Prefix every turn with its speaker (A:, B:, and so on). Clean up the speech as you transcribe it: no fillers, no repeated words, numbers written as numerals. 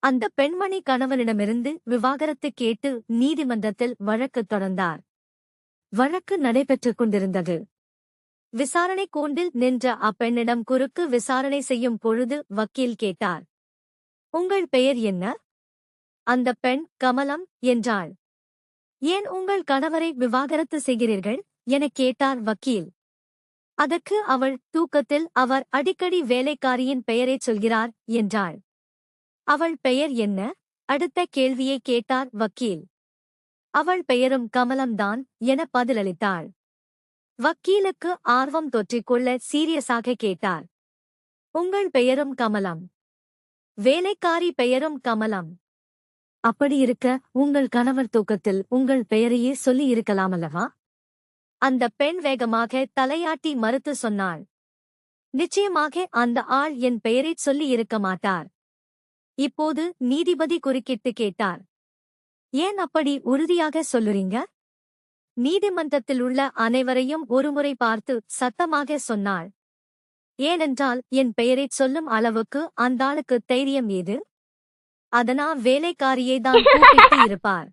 A: அந்த பெண்மணி கணவனிடமிருந்து விவாகரத்து கேட்டு நீதிமன்றத்தில் வழக்கு தொடர்ந்தார். வழக்கு நடைபெற்றுக் கொண்டிருந்தது. விசாரணை கூண்டில் நின்ற அப்பெண்ணிடம் குறுக்கு விசாரணை செய்யும் பொழுது வக்கீல் கேட்டார், உங்கள் பெயர் என்ன? அந்த பெண் கமலம் என்றாள். ஏன் உங்கள் கணவரை விவாகரத்து செய்கிறீர்கள் எனக் கேட்டார் வக்கீல். அதற்கு அவள், தூக்கத்தில் அவர் அடிக்கடி வேலைக்காரியின் பெயரைச் சொல்கிறார் என்றாள். அவள் பெயர் என்ன? அடுத்த கேள்வியை கேட்டார் வக்கீல். அவள் பெயரும் கமலம்தான் என பதிலளித்தாள். வக்கீலுக்கு ஆர்வம் தொற்றிக்கொள்ள சீரியஸாக கேட்டார், உங்கள் பெயரும் கமலம், வேலைக்காரி பெயரும் கமலம். அப்படியிருக்க உங்கள் கணவர் தூக்கத்தில் உங்கள் பெயரையே சொல்லி இருக்கலாமல்லவா? அந்த பெண் வேகமாக தலையாட்டி மறுத்து சொன்னாள். நிச்சயமாக அந்த ஆள் என் பெயரைச் சொல்லி இருக்க மாட்டார். இப்போது நீதிபதி குறுக்கிட்டு கேட்டார், ஏன் அப்படி உறுதியாக சொல்லுறீங்க? நீதிமன்றத்தில் உள்ள அனைவரையும் ஒருமுறை பார்த்து சத்தமாக சொன்னாள். ஏனென்றால் என் பெயரைச் சொல்லும் அளவுக்கு அந்தாளுக்கு தைரியம் ஏது? அதனா வேலைக்காரியைதான் கூப்பிட்டு இருப்பார்.